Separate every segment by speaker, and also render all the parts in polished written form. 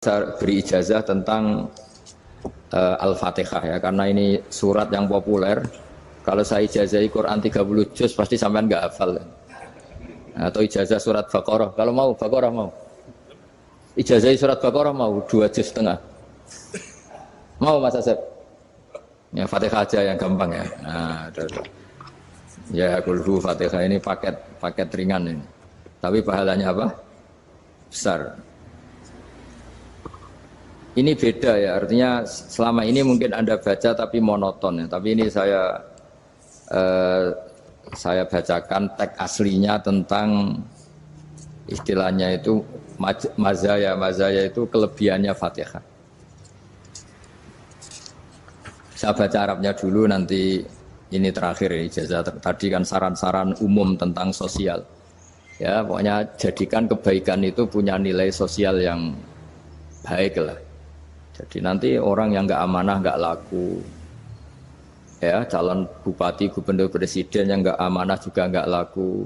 Speaker 1: Saya beri ijazah tentang Al-Fatihah ya, karena ini surat yang populer. Kalau saya ijazahi Quran 30 juz pasti sampean nggak hafal. Atau ijazah surat Baqarah, kalau mau Baqarah mau. Ijazahi surat Baqarah mau 2 juz setengah. Mau Mas Asep? Ya Fatihah aja yang gampang ya. Nah, ya kulhu Fatihah ini paket ringan ini. Tapi pahalanya apa? Besar. Ini beda ya, artinya selama ini mungkin Anda baca tapi monoton ya. Tapi ini saya bacakan teks aslinya tentang istilahnya itu mazaya itu kelebihannya Fatihah. Saya baca Arabnya dulu, nanti ini terakhir ya, ijazah tadi kan saran-saran umum tentang sosial. Ya, pokoknya jadikan kebaikan itu punya nilai sosial yang baik lah. Jadi nanti orang yang nggak amanah nggak laku, ya calon bupati, gubernur, presiden yang nggak amanah juga nggak laku.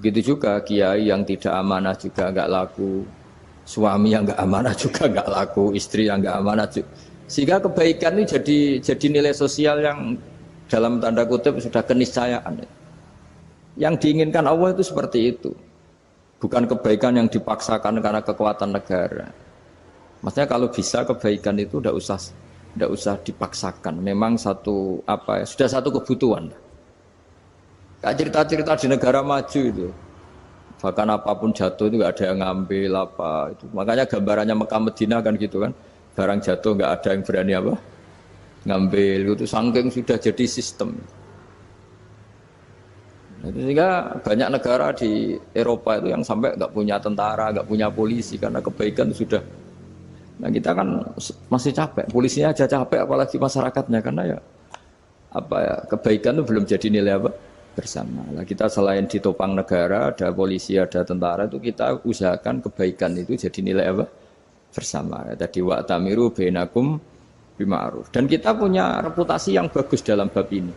Speaker 1: Begitu juga kiai yang tidak amanah juga nggak laku, suami yang nggak amanah juga nggak laku, istri yang nggak amanah juga. Sehingga kebaikan ini jadi nilai sosial yang dalam tanda kutip sudah keniscayaan. Yang diinginkan Allah itu seperti itu, bukan kebaikan yang dipaksakan karena kekuatan negara. Maksudnya kalau bisa kebaikan itu tidak usah dipaksakan. Memang sudah satu kebutuhan. Kayak cerita-cerita di negara maju itu, bahkan apapun jatuh itu nggak ada yang ngambil apa itu. Makanya gambarannya Mekah Medina kan gitu kan, barang jatuh nggak ada yang berani apa ngambil itu, saking sudah jadi sistem. Sehingga banyak negara di Eropa itu yang sampai nggak punya tentara, nggak punya polisi karena kebaikan sudah. Nah kita kan masih capek, polisinya aja capek, apalagi masyarakatnya, karena ya kebaikan itu belum jadi nilai bersama. Nah kita selain ditopang negara, ada polisi, ada tentara, itu kita usahakan kebaikan itu jadi nilai bersama. Tadi wa'tamiru bainakum bima'ruf. Dan kita punya reputasi yang bagus dalam bab ini.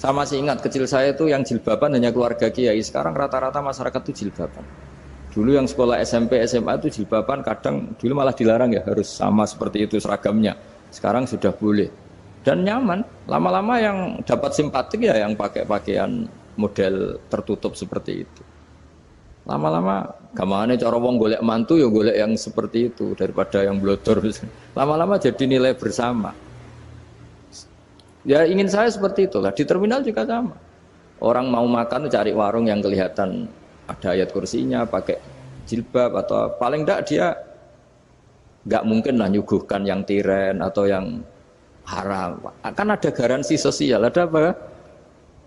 Speaker 1: Saya masih ingat kecil saya itu yang jilbaban hanya keluarga kiai. Sekarang rata-rata masyarakat itu jilbaban. Dulu yang sekolah SMP, SMA itu jilbaban kadang dulu malah dilarang ya, harus sama seperti itu seragamnya. Sekarang sudah boleh. Dan nyaman. Lama-lama yang dapat simpatik ya yang pakai pakaian model tertutup seperti itu. Lama-lama gamane cara wong golek mantu ya golek yang seperti itu daripada yang blodor. Lama-lama jadi nilai bersama. Ya ingin saya seperti itulah. Di terminal juga sama. Orang mau makan cari warung yang kelihatan ada ayat kursinya, pakai jilbab, atau paling enggak dia enggak mungkin lah nyuguhkan yang tiren atau yang haram. Kan ada garansi sosial, ada apa?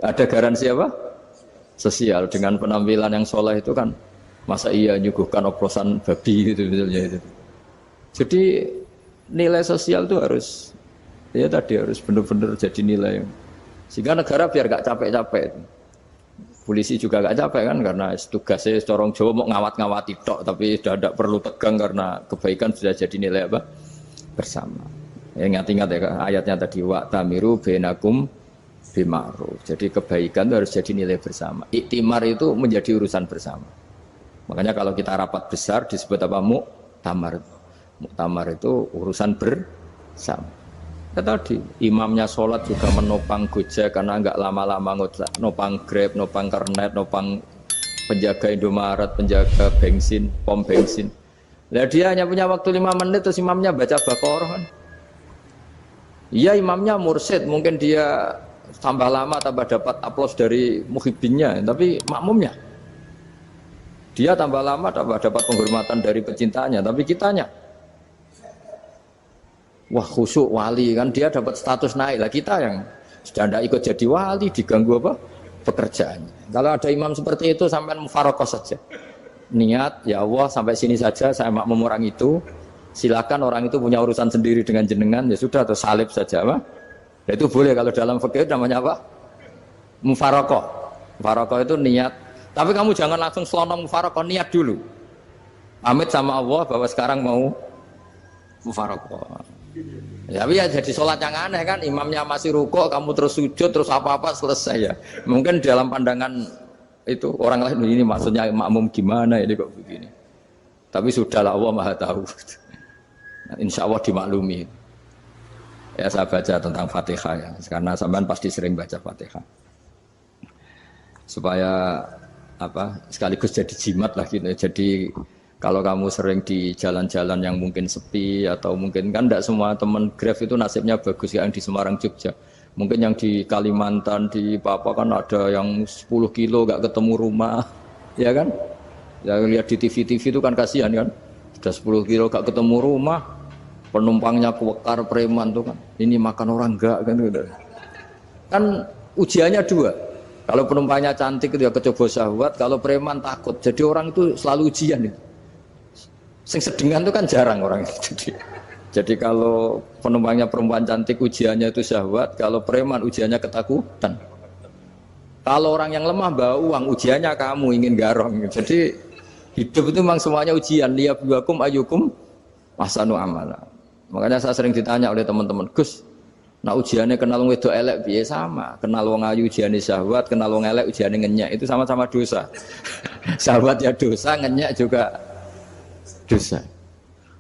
Speaker 1: Ada garansi apa? Sosial. Dengan penampilan yang soleh itu kan, masa iya nyuguhkan oplosan babi gitu misalnya itu. Jadi nilai sosial itu harus benar-benar jadi nilai. Sehingga negara biar enggak capek-capek itu. Polisi juga gak capek kan, karena tugasnya corong Jawa mau ngawat-ngawati tok, tapi sudah tidak perlu tegang karena kebaikan sudah jadi nilai bersama. Ya, ingat-ingat ya ayatnya tadi, wa'tamiru bainakum bima'ruf. Jadi kebaikan itu harus jadi nilai bersama. Iktimar itu menjadi urusan bersama. Makanya kalau kita rapat besar disebut apa? Muktamar. Muktamar itu urusan bersama. Tadi imamnya sholat juga menopang Gojek karena nggak lama-lama nopang Grab, nopang Kernet, nopang penjaga Indomaret, penjaga bensin, pom bensin. Nah dia hanya punya waktu 5 menit terus imamnya baca Baqarah kan. Iya imamnya mursyid, mungkin dia tambah lama tambah dapat aplaus dari muhibbinnya, tapi makmumnya dia tambah lama tambah dapat penghormatan dari pecintanya, tapi kitanya wah khusyuk wali kan, dia dapat status naik lah, kita yang sudah tidak ikut jadi wali diganggu apa pekerjaannya. Kalau ada imam seperti itu sampai mufarokoh saja, niat ya Allah sampai sini saja saya makmum orang itu, silakan orang itu punya urusan sendiri dengan jenengan, ya sudah atau salib saja apa. Ya, itu boleh kalau dalam fikih namanya apa? Mufarokoh. Mufarokoh itu niat, tapi kamu jangan langsung selonong mufarokoh, niat dulu pamit sama Allah bahwa sekarang mau mufarokoh. Ya, tapi ya jadi sholat yang aneh kan, imamnya masih rukuk, kamu terus sujud, terus apa-apa selesai ya. Mungkin dalam pandangan itu orang lain ini maksudnya makmum gimana ini kok begini. Tapi sudahlah Allah Maha tahu. Nah, insya Allah dimaklumi. Ya saya baca tentang Fatihah ya, karena sampean pasti sering baca Fatihah. Supaya apa sekaligus jadi jimat lah gitu. Jadi kalau kamu sering di jalan-jalan yang mungkin sepi atau mungkin kan tidak semua teman Grab itu nasibnya bagus yang di Semarang Jogja. Mungkin yang di Kalimantan di Papua kan ada yang 10 kilo gak ketemu rumah, ya kan? Yang lihat di TV-TV itu kan kasihan kan, sudah 10 kilo gak ketemu rumah, penumpangnya kuwekar preman tuh kan, ini makan orang enggak kan? Kan ujiannya dua. Kalau penumpangnya cantik itu ya kecoba syahwat, kalau preman takut. Jadi orang itu selalu ujian itu. Sing sedengan itu kan jarang orang itu. Jadi kalau penumpangnya perempuan cantik ujiannya itu syahwat, kalau preman ujiannya ketakutan. Kalau orang yang lemah bawa uang ujiannya kamu ingin garong. Jadi hidup itu memang semuanya ujian. Liyabluwakum ayyukum ahsanu amala. Makanya saya sering ditanya oleh teman-teman, Gus, nah ujiannya kenal wong wedok elek piye sama? Kenal wong ayu ujiannya syahwat, kenal wong elek ujiannya ngenyek, itu sama-sama dosa. Syahwat ya dosa, ngenyek juga dosa.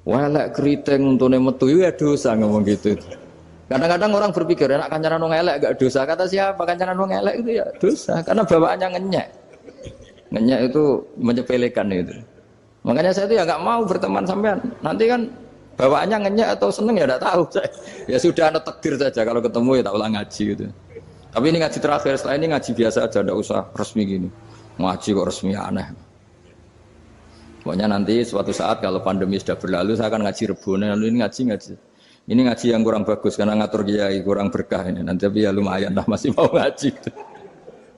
Speaker 1: Wah elek keriting untune metu ya dosa ngomong gitu. Kadang-kadang orang berpikir enak kancanan wong elek gak dosa. Kata siapa kancanan wong elek itu ya dosa karena bawaannya ngenyek. Ngenyek itu menyepelekan itu. Makanya saya itu ya nggak mau berteman sampean. Nanti kan bawaannya ngenyek atau seneng ya tidak tahu. Ya sudah ada takdir saja kalau ketemu ya tak ulang ngaji gitu. Tapi ini ngaji terakhir, setelah ini ngaji biasa aja, tidak usah resmi gini. Ngaji kok resmi aneh. Pokoknya nanti suatu saat kalau pandemi sudah berlalu saya akan ngaji Rebone, lalu ini ngaji. Ini ngaji yang kurang bagus karena ngatur kiai kurang berkah ini. Nanti tapi ya lumayan lah masih mau ngaji.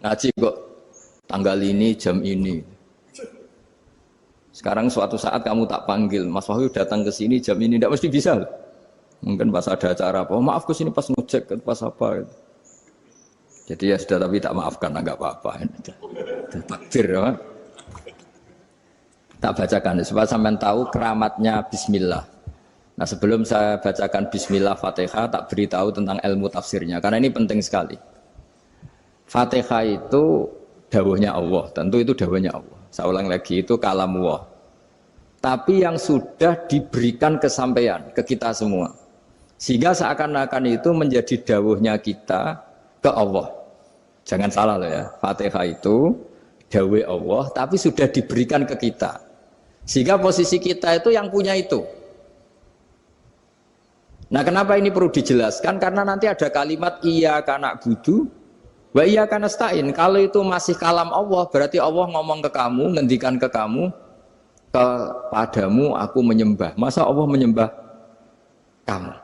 Speaker 1: Ngaji kok tanggal ini jam ini. Sekarang suatu saat kamu tak panggil, Mas Wahyu datang ke sini jam ini, tidak mesti bisa. Mungkin pas ada acara apa, oh, maaf ke sini pas ngecek pas apa. Gitu. Jadi ya sudah tapi tak maafkan, enggak apa-apa. Takdir ya. Tak bacakan supaya sampean tahu keramatnya bismillah. Nah, sebelum saya bacakan bismillah Fatihah, tak beritahu tentang ilmu tafsirnya karena ini penting sekali. Fatihah itu dawuhnya Allah, tentu itu dawuhnya Allah. Saya ulang lagi itu kalam Allah. Tapi yang sudah diberikan kesampaian ke kita semua. Sehingga seakan-akan itu menjadi dawuhnya kita ke Allah. Jangan salah loh ya. Fatihah itu dawuh Allah tapi sudah diberikan ke kita. Sehingga posisi kita itu yang punya itu. Nah, kenapa ini perlu dijelaskan? Karena nanti ada kalimat iyyaka na'budu wa iyyaka nasta'in. Kalau itu masih kalam Allah, berarti Allah ngomong ke kamu, ngendikan ke kamu, kepadamu aku menyembah. Masa Allah menyembah kamu?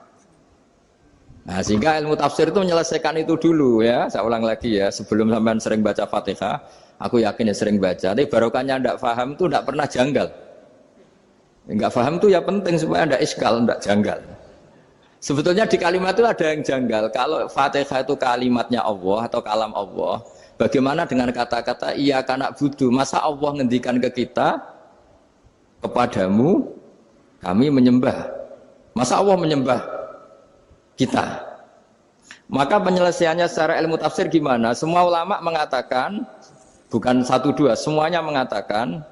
Speaker 1: Nah, sehingga ilmu tafsir itu menyelesaikan itu dulu ya. Saya ulang lagi ya, sebelum sampean sering baca Fatihah, aku yakin ya sering baca. Tapi barokahnya tidak paham itu tidak pernah janggal. Enggak paham itu ya penting supaya tidak iskal, tidak janggal. Sebetulnya di kalimat itu ada yang janggal. Kalau Fatihah itu kalimatnya Allah atau kalam Allah, bagaimana dengan kata-kata iyyaka na'budu? Masa Allah ngendikan ke kita, kepadamu kami menyembah. Masa Allah menyembah kita? Maka penyelesaiannya secara ilmu tafsir gimana? Semua ulama mengatakan, bukan satu dua, semuanya mengatakan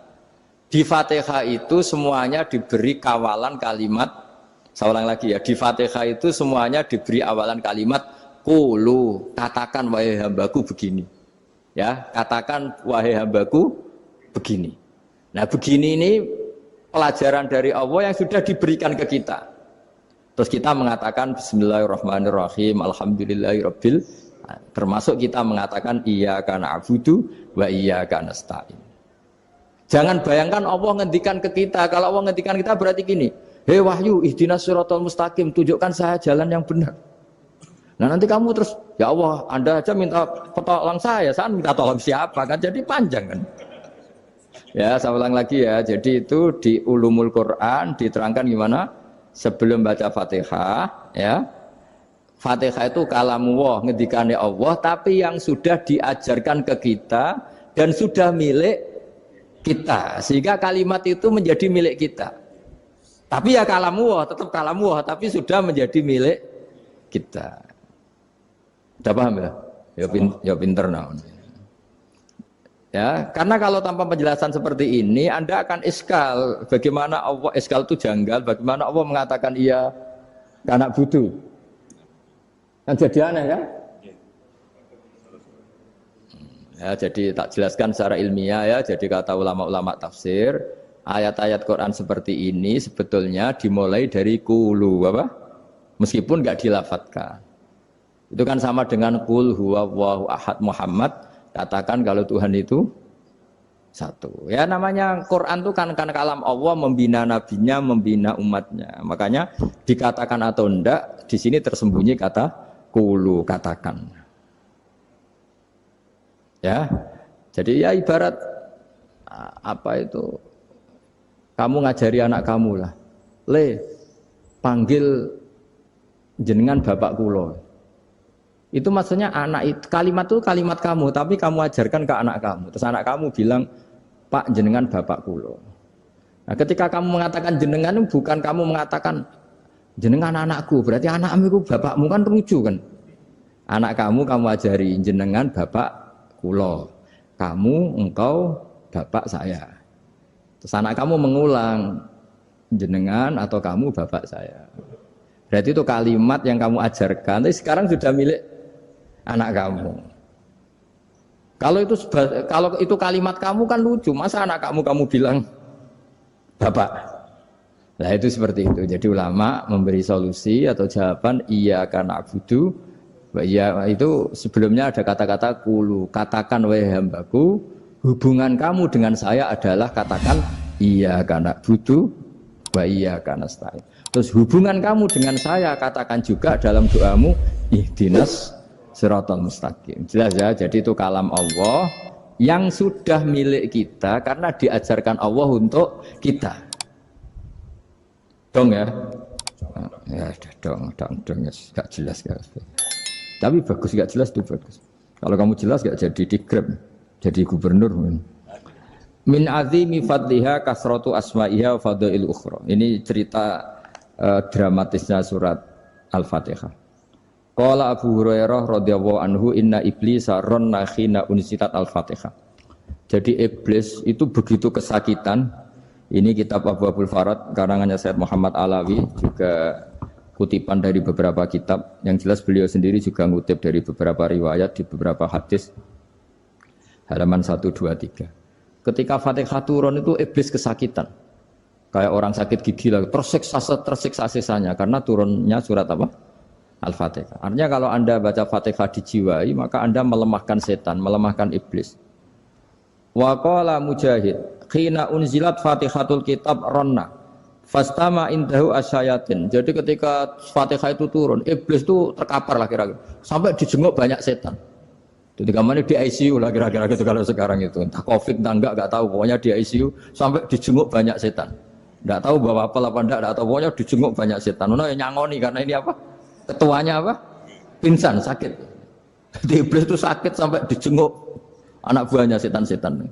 Speaker 1: di Fatihah itu semuanya diberi kawalan kalimat. Saya ulang lagi ya, di Fatihah itu semuanya diberi awalan kalimat qulu, katakan wahai hambaku begini. Ya, katakan wahai hambaku begini. Nah, begini ini pelajaran dari Allah yang sudah diberikan ke kita. Terus kita mengatakan bismillahirrahmanirrahim, alhamdulillahirabbil, termasuk kita mengatakan iyyaka na'budu wa iyyaka nasta'in. Jangan bayangkan Allah ngendikan ke kita. Kalau Allah ngendikan kita berarti gini, hei Wahyu, ihdinas siratal mustaqim, tunjukkan saya jalan yang benar. Nah nanti kamu terus, ya Allah, Anda aja minta tolong saya minta tolong siapa kan? Jadi panjang kan? Ya, saya ulang lagi ya. Jadi itu di Ulumul Quran diterangkan gimana? Sebelum baca Fatihah, ya. Fatihah itu kalamullah, ngendikannya Allah, tapi yang sudah diajarkan ke kita dan sudah milik kita, sehingga kalimat itu menjadi milik kita. Tapi ya kalamullah, tetap kalamullah, tapi sudah menjadi milik kita. Sudah paham ya? Ya pinter nah. Ya, karena kalau tanpa penjelasan seperti ini, Anda akan iskal. Bagaimana Allah iskal itu janggal? Bagaimana Allah mengatakan iya anak butuh? Kan jadi aneh kan? Ya, jadi tak jelaskan secara ilmiah ya. Jadi kata ulama-ulama tafsir, ayat-ayat Quran seperti ini sebetulnya dimulai dari kulu apa? Meskipun nggak dilafatkan. Itu kan sama dengan qul huwallahu ahad Muhammad. Katakan kalau Tuhan itu satu. Ya namanya Quran itu kan kalam Allah membina nabinya, membina umatnya. Makanya dikatakan atau enggak, di sini tersembunyi kata qulu, katakan. Ya. Jadi ya ibarat apa itu? Kamu ngajari anak kamu lah. Panggil jenengan bapak kulo. Itu maksudnya anak itu kalimat kamu, tapi kamu ajarkan ke anak kamu. Terus anak kamu bilang, Pak jenengan bapak kulo. Nah, ketika kamu mengatakan jenengan, bukan kamu mengatakan jenengan anakku, berarti anakmu itu bapakmu, kan lucu kan? Anak kamu ajari jenengan bapak kulo. Kamu, engkau, bapak saya. Terus anak kamu mengulang jenengan atau kamu bapak saya. Berarti itu kalimat yang kamu ajarkan, tapi sekarang sudah milik anak kamu. Kalau itu kalimat kamu kan lucu, masa anak kamu bilang bapak. Nah itu seperti itu. Jadi ulama memberi solusi atau jawaban iya karena abudu. Iya itu sebelumnya ada kata-kata kulu. Katakan wahai hambaku, hubungan kamu dengan saya adalah katakan iya karena abudu, wa iya karena nasta'in. Terus hubungan kamu dengan saya katakan juga dalam doamu ihdinas siratal mustaqim. Jelas ya, jadi itu kalam Allah yang sudah milik kita karena diajarkan Allah untuk kita. Dong ya? Ya dong, gak jelas gak. Tapi bagus gak jelas itu bagus. Kalau kamu jelas gak jadi digrab, jadi gubernur. Min azimi fadliha kasratu asma'iha wa fadail ukhra. Ini cerita dramatisnya surat Al-Fatihah. Qala Abu Hurairah radhiyallahu anhu inna iblisa ranna khina unsitat Al-Fatihah. Jadi iblis itu begitu kesakitan. Ini kitab Abu Abul Farad karangannya Sayyid Muhammad Alawi, juga kutipan dari beberapa kitab. Yang jelas beliau sendiri juga ngutip dari beberapa riwayat di beberapa hadis. Halaman 123. Ketika Fatihah turun itu iblis kesakitan. Kayak orang sakit gigi lah, tersiksa sisanya karena turunnya surat apa? Al-Fatihah. Artinya kalau Anda baca Fatihah dijiwai, maka Anda melemahkan setan, melemahkan iblis. Wa qala Mujahid, khina unzilat Fatihatul kitab ronna fastama indahu asyayatin. Jadi ketika Fatihah itu turun, iblis itu terkapar lah kira-kira. Sampai dijenguk banyak setan. Jadi kamarnya di ICU lah kira-kira gitu kalau sekarang itu. Entah Covid entah enggak tahu, pokoknya di ICU sampai dijenguk banyak setan. Enggak tahu bawa apa enggak tahu, pokoknya dijenguk banyak setan. Ono yang nyangoni karena ini apa? Ketuanya apa? Pingsan, sakit. Jadi iblis itu sakit sampai dijenguk anak buahnya setan-setan.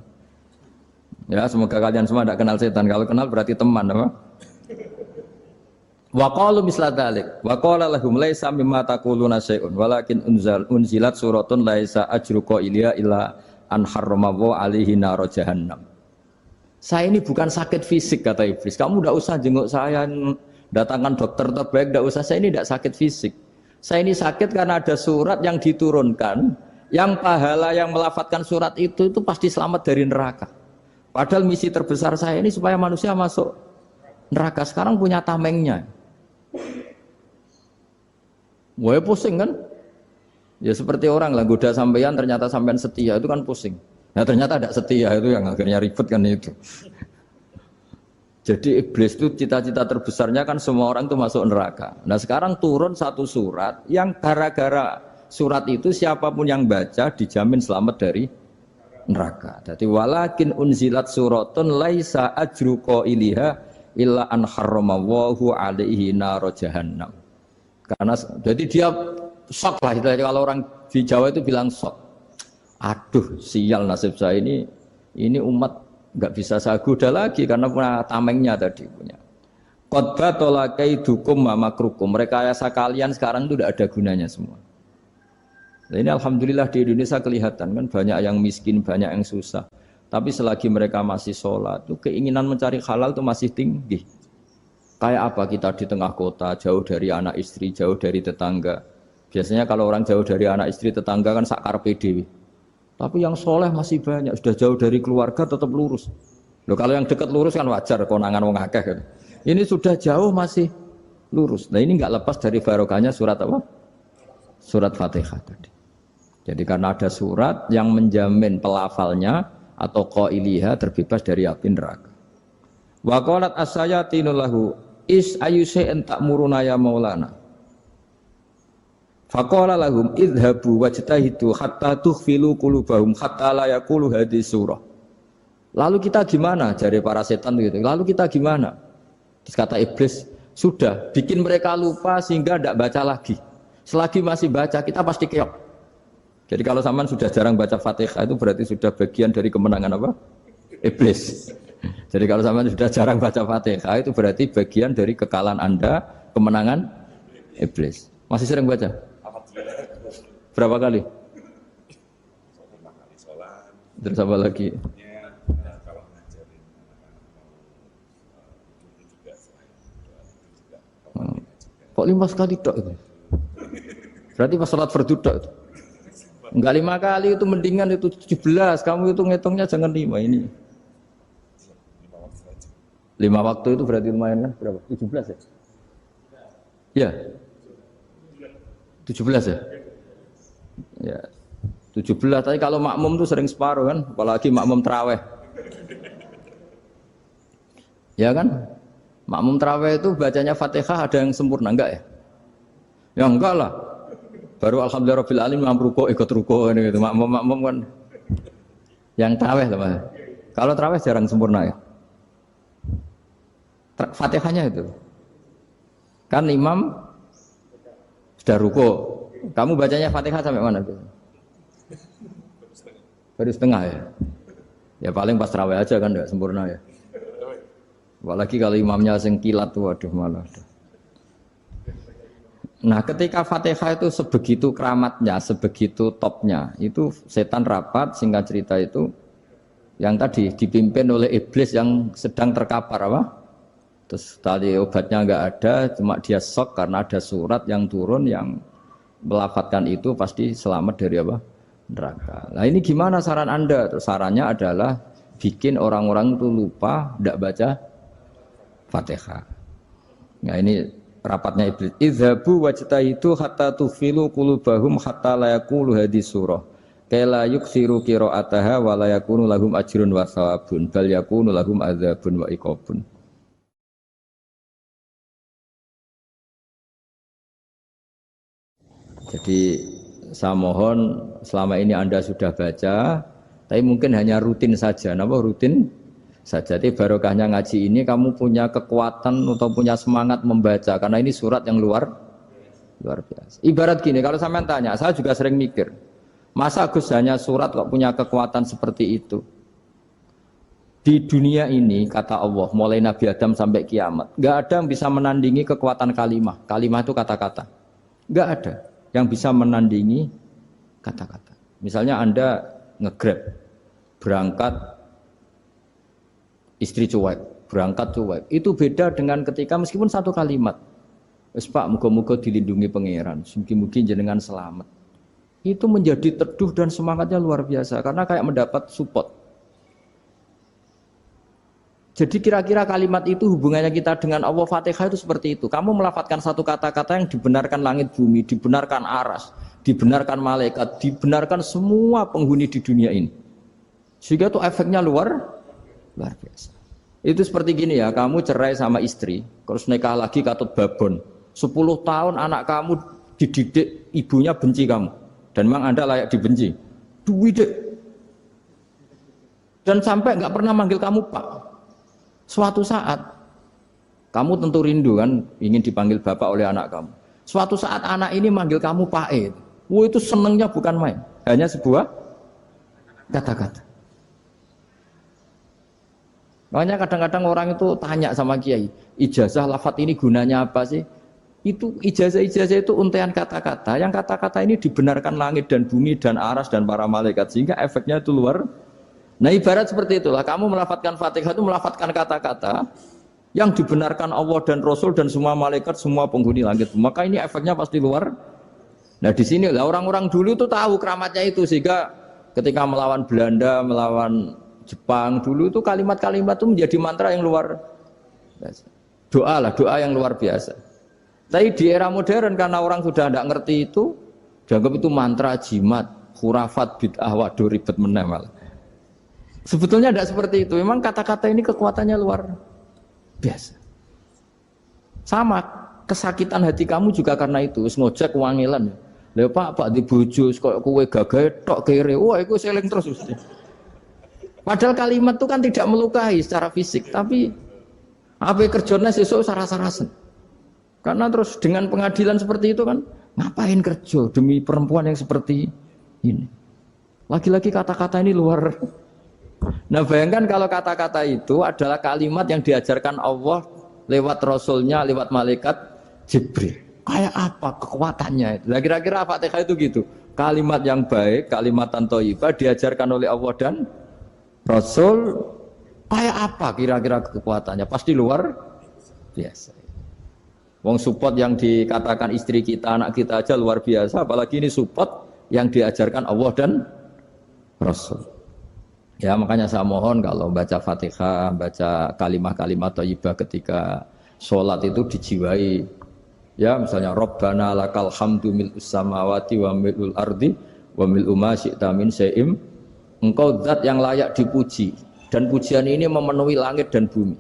Speaker 1: Ya, semoga kalian semua tidak kenal setan. Kalau kenal berarti teman, apa? Wa qalu misla dzalik. Wa qala lahum laisa mimma taquluna syai'un walakin unzilat suratun laisa ajruqa ilya illa an harramahu alaihi nar jahannam. Saya ini bukan sakit fisik kata iblis. Kamu tidak usah jenguk saya, datangkan dokter terbaik, tidak usah. Saya ini tidak sakit fisik. Saya ini sakit karena ada surat yang diturunkan, yang pahala yang melafatkan surat itu pasti selamat dari neraka. Padahal misi terbesar saya ini supaya manusia masuk neraka. Sekarang punya tamengnya. Wah pusing kan? Ya seperti orang lah goda sampean ternyata sampean setia itu kan pusing. Nah ternyata tidak setia itu yang akhirnya ribet kan itu. Jadi iblis itu cita-cita terbesarnya kan semua orang itu masuk neraka. Nah sekarang turun satu surat yang gara-gara surat itu siapapun yang baca dijamin selamat dari neraka. Jadi walakin unzilat suratun laisa ajru qailiha illa an harramahu alaihi nar jahannam. Karena jadi dia shock lah itu kalau orang di Jawa itu bilang shock. Aduh sial nasib saya ini umat nggak bisa saya goda lagi karena punya tamengnya tadi punya. Qad batala kaidukum wa makrukum. Rekayasa kalian sekarang itu tidak ada gunanya semua. Nah, ini alhamdulillah di Indonesia kelihatan kan banyak yang miskin, banyak yang susah. Tapi selagi mereka masih sholat, tuh keinginan mencari halal itu masih tinggi. Kayak apa kita di tengah kota, jauh dari anak istri, jauh dari tetangga. Biasanya kalau orang jauh dari anak istri, tetangga kan sakar PDW. Tapi yang soleh masih banyak, sudah jauh dari keluarga tetap lurus. Loh, kalau yang dekat lurus kan wajar, konangan wong akeh kan. Ini sudah jauh masih lurus. Nah ini nggak lepas dari barokahnya surat apa? Surat Fatihah tadi. Jadi karena ada surat yang menjamin pelafalnya atau qailiha terbebas dari api neraka. Wa qalat as-sayatinu lahu is ayusain ta'muruna ya maulana. Faqala lahum idhabu wajtahidu hatta tukhfilu qulubahum hatta la yaqulu hadhihi surah. Lalu kita gimana? Jari para setan gitu. Lalu kita gimana? Terus kata iblis, sudah bikin mereka lupa sehingga tidak baca lagi. Selagi masih baca kita pasti keok. Jadi kalau sampean sudah jarang baca Fatihah itu berarti sudah bagian dari kemenangan apa? Iblis. Jadi kalau sampean sudah jarang baca Fatihah itu berarti bagian dari kekalahan Anda, kemenangan iblis. Masih sering baca? Berapa kali? Terus apa lagi? Kok 5 kali tok itu? Berarti pas salat fardu tok itu. Enggak 5 kali itu mendingan itu 17. Kamu itu ngitungnya jangan 5 ini. 5 waktu itu berarti lumayan kan? Berapa? 17 ya? Iya. 17 ya? Ya. 17. Tapi kalau makmum tuh sering separuh kan, apalagi makmum tarawih. Ya kan? Makmum tarawih itu bacanya Fatihah ada yang sempurna enggak ya? Ya enggak lah. Baru alhamdulillah rabbil alamin mamruko ikut ruko ini gitu. Makmum kan yang tarawih lah. Kalau tarawih jarang sempurna ya. Fatihahnya itu. Kan imam sudah ruko. Kamu bacanya Fatihah sampai mana gitu? Baru setengah ya. Ya paling pas tarawih aja kan enggak sempurna ya. Apalagi kalau imamnya sing kilat tuh waduh malah. Nah ketika Fatihah itu sebegitu keramatnya, sebegitu topnya, itu setan rapat, singkat cerita itu yang tadi dipimpin oleh iblis yang sedang terkapar apa? Terus tadi obatnya enggak ada, cuma dia shock karena ada surat yang turun yang melafatkan itu pasti selamat dari apa? Neraka. Nah ini gimana saran Anda? Terus sarannya adalah bikin orang-orang itu lupa, tidak baca Fatihah. Nah ini rapatnya iblis. Idhabu wajtahidu hatta tufilu qulubahum hatta la yaqulu hadhihi surah. Kala yuksiru qira'ataha wa la yakunu lahum ajrun wa thawabun bal yakunu lahum adzabun wa iqabun. Jadi saya mohon selama ini Anda sudah baca, tapi mungkin hanya rutin saja. Napa rutin saja? Jadi barokahnya ngaji ini kamu punya kekuatan atau punya semangat membaca karena ini surat yang luar biasa. Ibarat gini, kalau sampean tanya, saya juga sering mikir, masa Gus hanya surat kok punya kekuatan seperti itu? Di dunia ini kata Allah, mulai Nabi Adam sampai kiamat, nggak ada yang bisa menandingi kekuatan kalimah. Kalimah itu kata-kata, nggak ada yang bisa menandingi kata-kata. Misalnya Anda nge-grab, berangkat istri cuek, berangkat cuek. Itu beda dengan ketika meskipun satu kalimat. Wes Pak, muga-muga dilindungi pangeran, mugi-mugi jenengan selamat. Itu menjadi teduh dan semangatnya luar biasa karena kayak mendapat support. Jadi kira-kira kalimat itu hubungannya kita dengan Allah, Fatihah itu seperti itu. Kamu melafadzkan satu kata-kata yang dibenarkan langit bumi, dibenarkan aras, dibenarkan malaikat, dibenarkan semua penghuni di dunia ini. Sehingga itu efeknya luar biasa. Itu seperti gini ya, kamu cerai sama istri, terus nikah lagi katut babon. 10 tahun anak kamu dididik, ibunya benci kamu. Dan memang Anda layak dibenci. Dididik. Dan sampai nggak pernah manggil kamu Pak. Suatu saat, kamu tentu rindu kan, ingin dipanggil bapak oleh anak kamu. Suatu saat anak ini manggil kamu Pak E. Itu senengnya bukan main. Hanya sebuah kata-kata. Makanya kadang-kadang orang itu tanya sama kiai, ijazah lafadz ini gunanya apa sih? Itu ijazah-ijazah itu untaian kata-kata. Yang kata-kata ini dibenarkan langit dan bumi dan aras dan para malaikat. Sehingga efeknya itu luar. Nah ibarat seperti itulah. Kamu melafadzkan Fatihah itu melafadzkan kata-kata yang dibenarkan Allah dan Rasul dan semua malaikat, semua penghuni langit. Maka ini efeknya pasti luar. Nah di sini lah orang-orang dulu itu tahu keramatnya itu. Sehingga ketika melawan Belanda, melawan Jepang dulu itu kalimat-kalimat itu menjadi mantra yang luar biasa. Doa lah, doa yang luar biasa. Tapi di era modern karena orang sudah tidak ngerti itu, dianggap itu mantra, jimat, khurafat, bid'ah, waduh ribet menemal. Sebetulnya tidak seperti itu. Memang kata-kata ini kekuatannya luar biasa. Sama kesakitan hati kamu juga karena itu. Ngojek wangilan. Lha Pak di bojo kok kowe gagahe tok kere. Wah, iku seling terus mesti. Padahal kalimat itu kan tidak melukai secara fisik, tapi apa kerjanya sesuk sarah-sarasen. Karena terus dengan pengadilan seperti itu kan, ngapain kerja demi perempuan yang seperti ini? Lagi-lagi kata-kata ini luar. Nah bayangkan kalau kata-kata itu adalah kalimat yang diajarkan Allah lewat Rasulnya, lewat malaikat Jibril. Kayak apa kekuatannya itu? Nah kira-kira Fatihah itu gitu. Kalimat yang baik, kalimat thayyibah diajarkan oleh Allah dan Rasul. Kayak apa kira-kira kekuatannya? Pasti luar biasa. Wong support yang dikatakan istri kita, anak kita aja luar biasa, apalagi ini support yang diajarkan Allah dan Rasul. Ya makanya saya mohon kalau baca Fatihah, baca kalimat-kalimat thayyibah ketika sholat itu dijiwai. Ya misalnya Rabbana lakal hamdu mil'us samawati wa mil'ul ardi wa mil'u ma syi'ta min syai'im. Engkau zat yang layak dipuji dan pujian ini memenuhi langit dan bumi.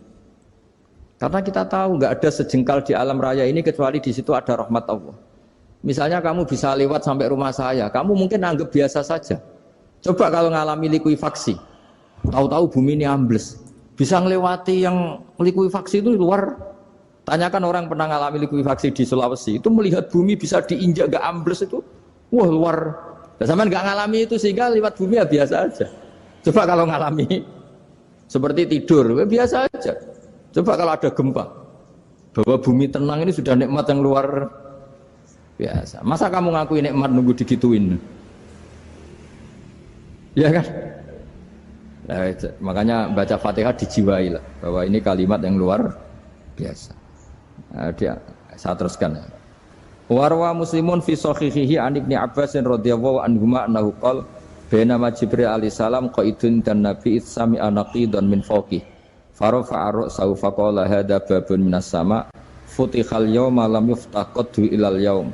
Speaker 1: Karena kita tahu nggak ada sejengkal di alam raya ini kecuali di situ ada rahmat Allah. Misalnya kamu bisa lewat sampai rumah saya, kamu mungkin anggap biasa saja. Coba kalau ngalami likuifaksi, tahu-tahu bumi ini ambles, bisa ngelewati yang likuifaksi itu luar. Tanyakan orang pernah ngalami likuifaksi di Sulawesi, itu melihat bumi bisa diinjak nggak ambles itu, wah luar. Zaman nggak ngalami itu sehingga lewat bumi ya biasa aja. Coba kalau ngalami seperti tidur, ya biasa aja. Coba kalau ada gempa, bahwa bumi tenang ini sudah nikmat yang luar biasa. Masa kamu ngakui nikmat nunggu digituin? Ya kan? Nah, makanya baca Fatihah dijiwai lah, bahwa ini kalimat yang luar biasa. Nah, saya teruskan. Warwa Muslimun fi sahihihi an Ibnu Abbas radhiyallahu anhuma annahu qala bainama Jibril alaihi salam qaidun dan Nabi sami anaqidan min fawqih. Farafa'a ra'sahu faqala hadza babun minas sama' futihal yawma lam yuftah qaddu ilal yawm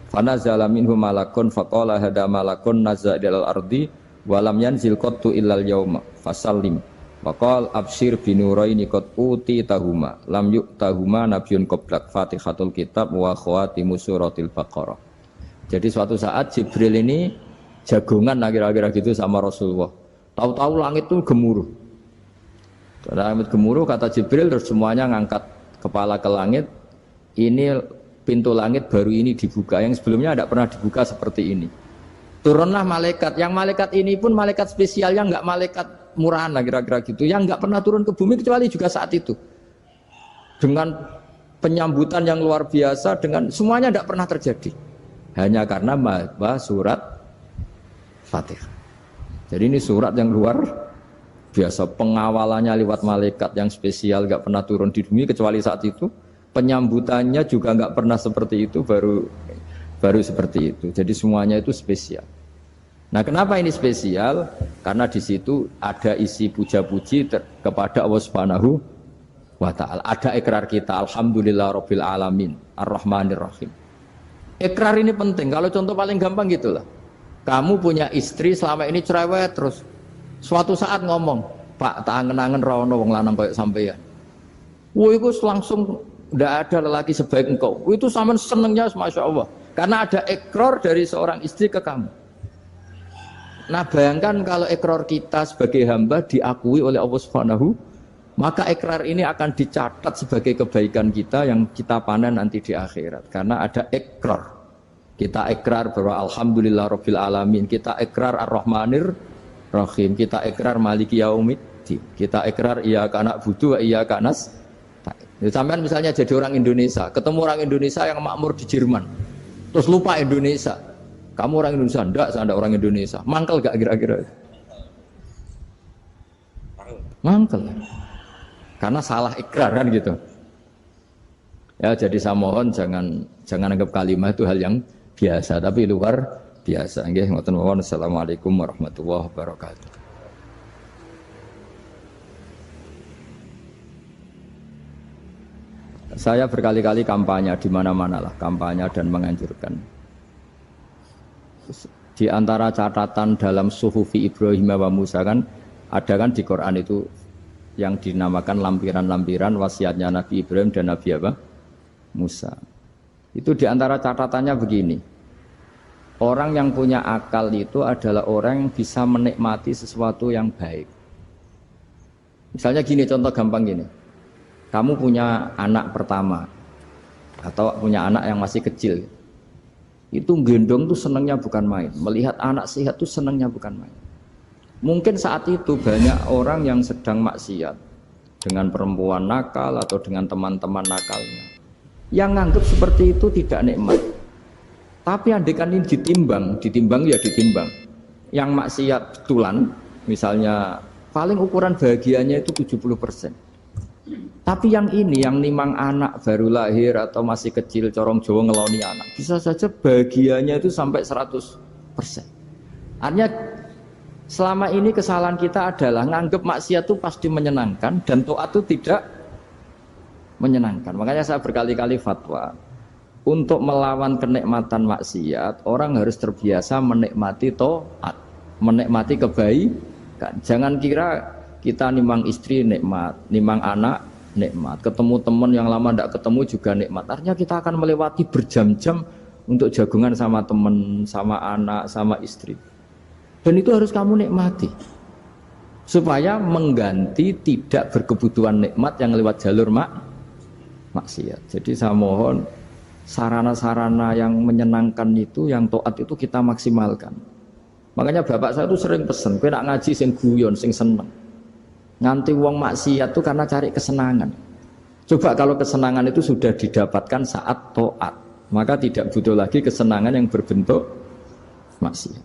Speaker 1: fanazala minhu malakun faqala hadza malakun nazza ilal ardi wa lam yanzil qaddu ilal yawma fasallim faqala abshir binuraini qad uti tahuma lam yu'tahuma nabiyyun qablak fatihatul kitab wa khawatimu suratil baqarah. Jadi suatu saat Jibril ini jagongan kira-kira gitu sama Rasulullah. Tahu-tahu langit itu gemuruh. Karena langit gemuruh kata Jibril terus semuanya ngangkat kepala ke langit. Ini pintu langit baru ini dibuka, yang sebelumnya tidak pernah dibuka seperti ini. Turunlah malaikat, yang malaikat ini pun malaikat spesial yang nggak malaikat murahan lah kira-kira gitu, yang nggak pernah turun ke bumi kecuali juga saat itu. Dengan penyambutan yang luar biasa, dengan semuanya tidak pernah terjadi. Hanya karena bahwa surat Fatihah. Jadi ini surat yang luar biasa, pengawalannya lewat malaikat yang spesial, nggak pernah turun di bumi kecuali saat itu. Penyambutannya juga nggak pernah seperti itu, baru seperti itu. Jadi semuanya itu spesial. Nah, kenapa ini spesial? Karena di situ ada isi puja-puji kepada Allah Subhanahu wa Ta'ala. Ada ikrar kita, alhamdulillahirabbil alamin, arrahmanir rahim. Ikrar ini penting. Kalau contoh paling gampang gitulah. Kamu punya istri selama ini cerewet terus. Suatu saat ngomong, Pak, tak angen-angen rawono wong lanang kayak sampeyan. Wah, itu langsung tidak ada lelaki sebaik engkau. Itu sama senengnya, masya Allah. Karena ada ikrar dari seorang istri ke kamu. Nah, bayangkan kalau ikrar kita sebagai hamba diakui oleh Allah Subhanahu, maka ikrar ini akan dicatat sebagai kebaikan kita yang kita panen nanti di akhirat. Karena ada ikrar. Kita ikrar bahwa alhamdulillahirabbil alamin, kita ikrar ar-rahmanir rahim, kita ikrar maliki yaumiddin, kita ikrar iyyaka na'budu wa iyyaka nasta'in. Ya, sampean misalnya jadi orang Indonesia, ketemu orang Indonesia yang makmur di Jerman, terus lupa Indonesia. Kamu orang Indonesia, enggak, saya enggak orang Indonesia. Mangkel gak kira-kira? Mangkel. Karena salah ikrar kan gitu. Ya, jadi saya mohon jangan anggap kalimat itu hal yang biasa, tapi luar biasa. Nggih, ngoten mawon. Assalamualaikum warahmatullahi wabarakatuh. Saya berkali-kali kampanye di mana-mana lah, kampanye dan menganjurkan. Di antara catatan dalam Suhufi Ibrahim wa Musa kan ada kan di Quran itu yang dinamakan lampiran-lampiran wasiatnya Nabi Ibrahim dan Nabi apa? Musa. Itu di antara catatannya begini. Orang yang punya akal itu adalah orang yang bisa menikmati sesuatu yang baik. Misalnya gini, contoh gampang gini. Kamu punya anak pertama atau punya anak yang masih kecil, itu gendong tuh senangnya bukan main, melihat anak sehat tuh senangnya bukan main. Mungkin saat itu banyak orang yang sedang maksiat dengan perempuan nakal atau dengan teman-teman nakalnya, yang nganggap seperti itu tidak nikmat. Tapi andaikan ini ditimbang ya ditimbang. Yang maksiat betulan, misalnya paling ukuran bahagianya itu 70%. Tapi yang ini, yang nimang anak baru lahir atau masih kecil, corong Jawa ngeloni anak, bisa saja bahagianya itu sampai 100%. Artinya selama ini kesalahan kita adalah nganggep maksiat itu pasti menyenangkan dan taat itu tidak menyenangkan. Makanya saya berkali-kali fatwa, untuk melawan kenikmatan maksiat, orang harus terbiasa menikmati taat, menikmati kebaikan. Jangan kira kita nimang istri nikmat, nimang anak nikmat, ketemu teman yang lama tidak ketemu juga nikmat. Artinya kita akan melewati berjam-jam untuk jagungan sama teman, sama anak, sama istri. Dan itu harus kamu nikmati supaya mengganti tidak berkebutuhan nikmat yang lewat jalur maksiat. Jadi saya mohon sarana-sarana yang menyenangkan itu, yang taat itu kita maksimalkan. Makanya bapak saya itu sering pesan, kowe nak ngaji sing guyon, sing seneng. Nganti wong maksiat itu karena cari kesenangan. Coba kalau kesenangan itu sudah didapatkan saat taat, maka tidak butuh lagi kesenangan yang berbentuk maksiat.